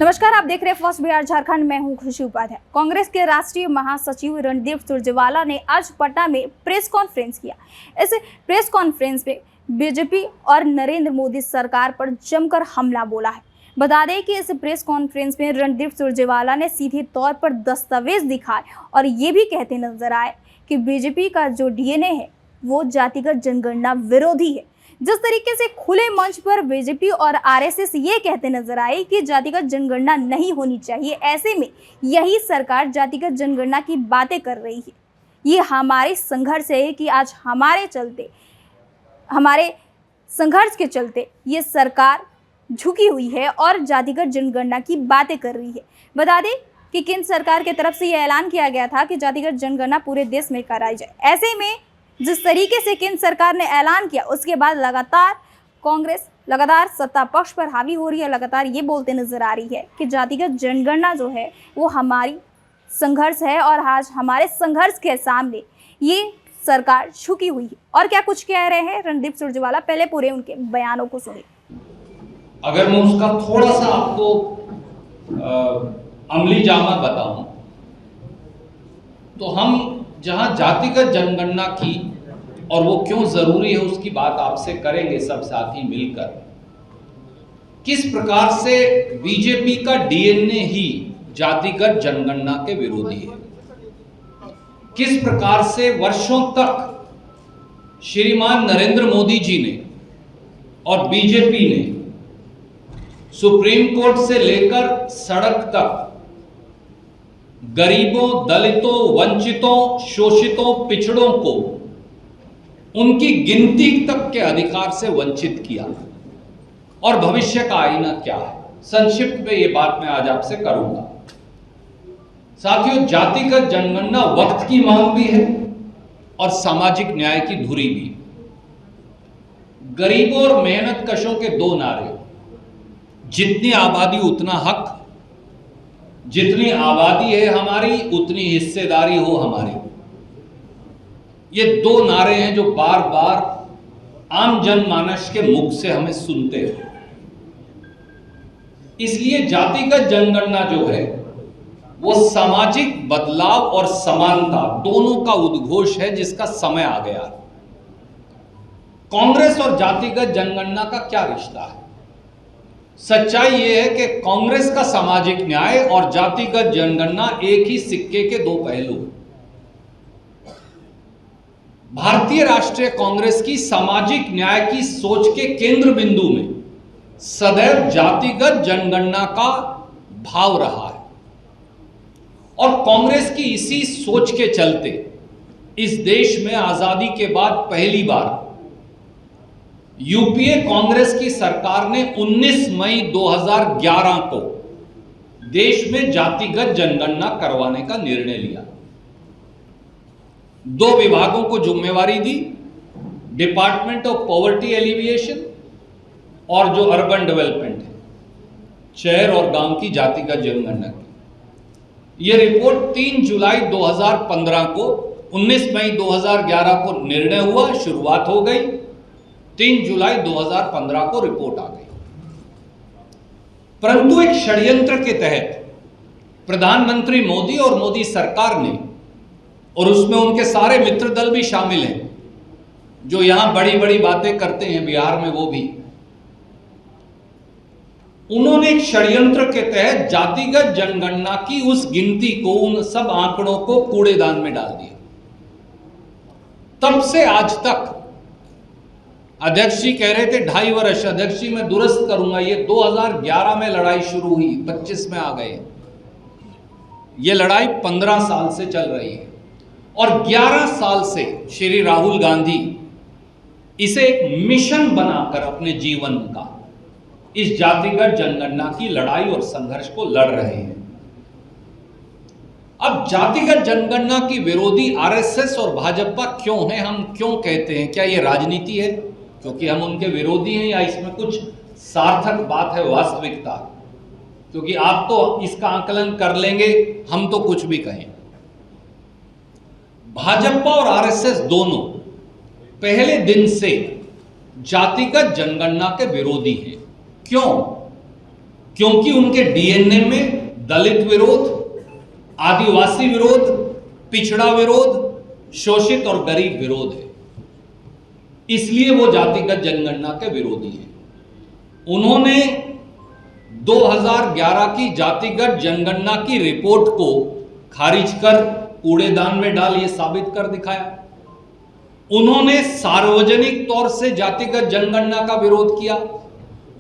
नमस्कार, आप देख रहे हैं फर्स्ट बिहार झारखंड। मैं हूं खुशी उपाध्याय। कांग्रेस के राष्ट्रीय महासचिव रणदीप सुरजेवाला ने आज पटना में प्रेस कॉन्फ्रेंस किया। इस प्रेस कॉन्फ्रेंस में बीजेपी और नरेंद्र मोदी सरकार पर जमकर हमला बोला है। बता दें कि इस प्रेस कॉन्फ्रेंस में रणदीप सुरजेवाला ने सीधे तौर पर दस्तावेज दिखाए और ये भी कहते नजर आए कि बीजेपी का जो डीएनए है वो जातिगत जनगणना विरोधी है। जिस तरीके से खुले मंच पर बीजेपी और आरएसएस ये कहते नजर आए कि जातिगत जनगणना नहीं होनी चाहिए, ऐसे में यही सरकार जातिगत जनगणना की बातें कर रही है। ये हमारे संघर्ष है कि आज हमारे संघर्ष के चलते ये सरकार झुकी हुई है और जातिगत जनगणना की बातें कर रही है। बता दें कि केंद्र सरकार की तरफ से यह ऐलान किया गया था कि जातिगत जनगणना पूरे देश में कराई जाए। ऐसे में जिस तरीके से केंद्र सरकार ने ऐलान किया, उसके बाद लगातार कांग्रेस सत्ता पक्ष पर हावी हो रही है, लगातार ये बोलते नजर आ रही है कि जातिगत जनगणना जो है वो हमारी संघर्ष है और आज हमारे संघर्ष के सामने ये सरकार झुकी हुई है। और क्या कुछ कह रहे हैं रणदीप सुरजेवाला, पहले पूरे उनके बयानों को सुनिए। अगर मैं उसका थोड़ा सा आपको अमली जामा बताऊं तो हम जहां जातिगत जनगणना की और वो क्यों जरूरी है उसकी बात आपसे करेंगे सब साथी मिलकर। किस प्रकार से बीजेपी का डीएनए ही जातिगत जनगणना के विरोधी है, किस प्रकार से वर्षों तक श्रीमान नरेंद्र मोदी जी ने और बीजेपी ने सुप्रीम कोर्ट से लेकर सड़क तक गरीबों, दलितों, वंचितों, शोषितों, पिछड़ों को उनकी गिनती तक के अधिकार से वंचित किया और भविष्य का आईना क्या है, संक्षिप्त में ये बात मैं आज आपसे करूंगा। साथियों, जातिगत जनगणना वक्त की मांग भी है और सामाजिक न्याय की धुरी भी। गरीबों और मेहनतकशों के दो नारे, जितनी आबादी उतना हक, जितनी आबादी है हमारी उतनी हिस्सेदारी हो हमारी। ये दो नारे हैं जो बार बार आम जनमानस के मुख से हमें सुनते हैं। इसलिए जातिगत जनगणना जो है वो सामाजिक बदलाव और समानता दोनों का उद्घोष है, जिसका समय आ गया। कांग्रेस और जातिगत जनगणना का क्या रिश्ता है? सच्चाई यह है कि कांग्रेस का सामाजिक न्याय और जातिगत जनगणना एक ही सिक्के के दो पहलू हैं। भारतीय राष्ट्रीय कांग्रेस की सामाजिक न्याय की सोच के केंद्र बिंदु में सदैव जातिगत जनगणना का भाव रहा है और कांग्रेस की इसी सोच के चलते इस देश में आजादी के बाद पहली बार यूपीए कांग्रेस की सरकार ने 19 मई 2011 को देश में जातिगत जनगणना करवाने का निर्णय लिया। दो विभागों को जिम्मेवारी दी, डिपार्टमेंट ऑफ पॉवर्टी एलिविएशन और जो अर्बन डेवलपमेंट है, शहर और गांव की जातिगत जनगणना की। यह रिपोर्ट 3 जुलाई 2015 को 19 मई 2011 को निर्णय हुआ, शुरुआत हो गई। 3 जुलाई 2015 को रिपोर्ट आ गई। परंतु एक षड्यंत्र के तहत प्रधानमंत्री मोदी और मोदी सरकार ने, और उसमें उनके सारे मित्र दल भी शामिल हैं जो यहां बड़ी बड़ी बातें करते हैं, बिहार में वो भी, उन्होंने एक षड्यंत्र के तहत जातिगत जनगणना की उस गिनती को, उन सब आंकड़ों को कूड़ेदान में डाल दिया। तब से आज तक अध्यक्ष जी कह रहे थे 2.5 वर्ष, अध्यक्ष जी मैं दुरुस्त करूंगा, ये 2011 में लड़ाई शुरू हुई, 25 में आ गए। ये लड़ाई 15 साल से चल रही है और 11 साल से श्री राहुल गांधी इसे एक मिशन बनाकर अपने जीवन का इस जातिगत जनगणना की लड़ाई और संघर्ष को लड़ रहे हैं। अब जातिगत जनगणना की विरोधी आरएसएस और भाजपा क्यों है, हम क्यों कहते हैं? क्या ये राजनीति है क्योंकि हम उनके विरोधी हैं, या इसमें कुछ सार्थक बात है, वास्तविकता? क्योंकि आप तो इसका आकलन कर लेंगे, हम तो कुछ भी कहें। भाजपा और आरएसएस दोनों पहले दिन से जातिगत जनगणना के विरोधी हैं। क्यों? क्योंकि उनके डीएनए में दलित विरोध, आदिवासी विरोध, पिछड़ा विरोध, शोषित और गरीब विरोध है। इसलिए वो जातिगत जनगणना के विरोधी हैं। उन्होंने 2011 की जातिगत जनगणना की रिपोर्ट को खारिज कर कूड़ेदान में डाल ये साबित कर दिखाया। उन्होंने सार्वजनिक तौर से जातिगत जनगणना का विरोध किया।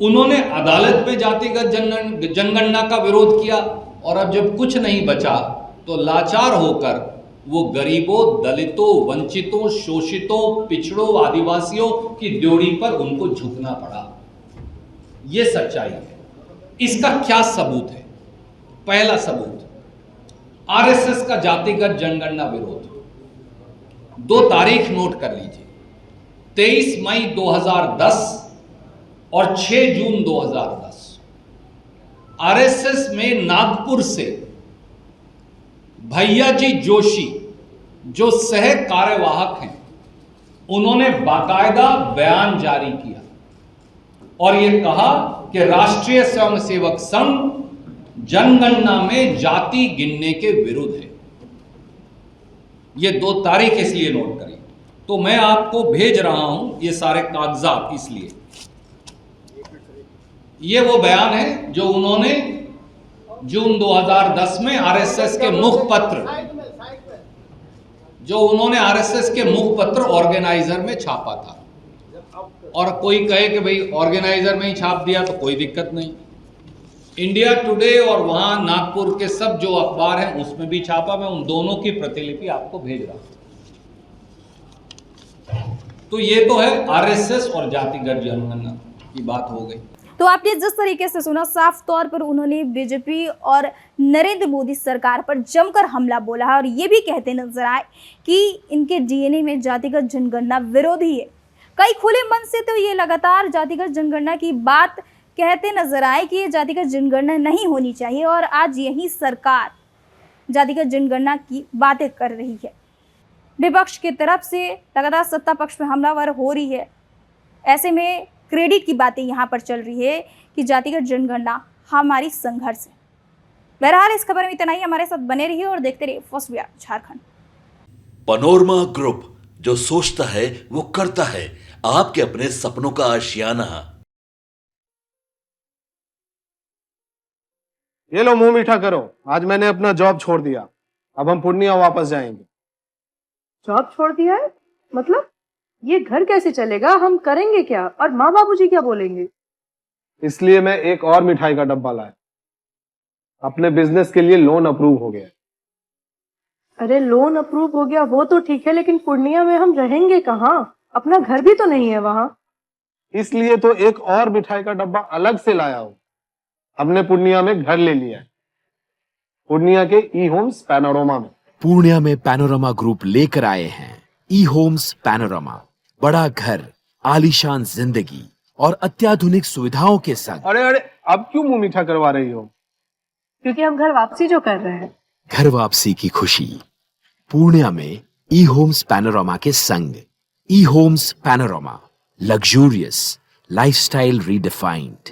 उन्होंने अदालत में जातिगत जनगणना का विरोध किया। और अब जब कुछ नहीं बचा तो लाचार होकर वो गरीबों, दलितों, वंचितों, शोषितों, पिछड़ों, आदिवासियों की ड्योढ़ी पर उनको झुकना पड़ा। ये सच्चाई है। इसका क्या सबूत है? पहला सबूत, आरएसएस का जातिगत जनगणना विरोध। 2 तारीख नोट कर लीजिए, 23 मई 2010 और 6 जून 2010। आरएसएस में नागपुर से भैयाजी जोशी, जो सह कार्यवाहक हैं, उन्होंने बाकायदा बयान जारी किया और यह कहा कि राष्ट्रीय स्वयंसेवक संघ जनगणना में जाति गिनने के विरुद्ध है। ये 2 तारीख इसलिए नोट करिए। तो मैं आपको भेज रहा हूं ये सारे कागजात। इसलिए ये वो बयान है जो उन्होंने जून 2010 में आरएसएस के मुखपत्र ऑर्गेनाइजर में छापा था। और कोई कहे कि भाई ऑर्गेनाइजर में ही छाप दिया तो कोई दिक्कत नहीं, इंडिया टुडे और वहां नागपुर के सब जो अखबार हैं उसमें भी छापा। मैं उन दोनों की प्रतिलिपि आपको भेज रहा हूं। तो ये तो है आरएसएस और जातिगत जनगणना की बात हो गई। तो आपने जिस तरीके से सुना, साफ तौर पर उन्होंने बीजेपी और नरेंद्र मोदी सरकार पर जमकर हमला बोला है और ये भी कहते नजर आए कि इनके डीएनए में जातिगत जनगणना विरोधी है। कई खुले मन से तो ये लगातार जातिगत जनगणना की बात कहते नजर आए कि ये जातिगत जनगणना नहीं होनी चाहिए और आज यही सरकार जातिगत जनगणना की बातें कर रही है। विपक्ष की तरफ से लगातार सत्ता पक्ष में हमलावर हो रही है। ऐसे में क्रेडिट की बातें यहाँ पर चल रही है कि जातिगत जनगणना हमारी संघर्ष है। बहरहाल इस खबर में इतना ही। हमारे साथ बने रहिए और देखते रहिए first Bihar Jharkhand. Panorama group, जो सोचता है वो करता है। आपके अपने सपनों का आशियाना। ये लो, मुंह मीठा करो। आज मैंने अपना जॉब छोड़ दिया। अब हम पूर्णिया वापस जाएंगे। जॉब छोड़ दिया है? मतलब ये घर कैसे चलेगा? हम करेंगे क्या? और माँ बाबूजी क्या बोलेंगे? इसलिए मैं एक और मिठाई का डब्बा लाया। अपने बिजनेस के लिए लोन अप्रूव हो गया। अरे लोन अप्रूव हो गया वो तो ठीक है, लेकिन पूर्णिया में हम रहेंगे कहाँ? अपना घर भी तो नहीं है वहां। इसलिए तो एक और मिठाई का डब्बा अलग से लाया हूं। हमने पूर्णिया में घर ले लिया है, पूर्णिया के ई होम्स पैनोरमा में। पूर्णिया में पैनोरमा ग्रुप लेकर आए हैं ई होम्स पैनोरमा। बड़ा घर, आलीशान जिंदगी और अत्याधुनिक सुविधाओं के संग। अरे अरे, अब क्यों मुंह मीठा करवा रही हो? क्योंकि हम घर वापसी जो कर रहे हैं। घर वापसी की खुशी पूर्णिया में ई होम्स पैनोरमा के संग। ई Homes Panorama, luxurious lifestyle redefined.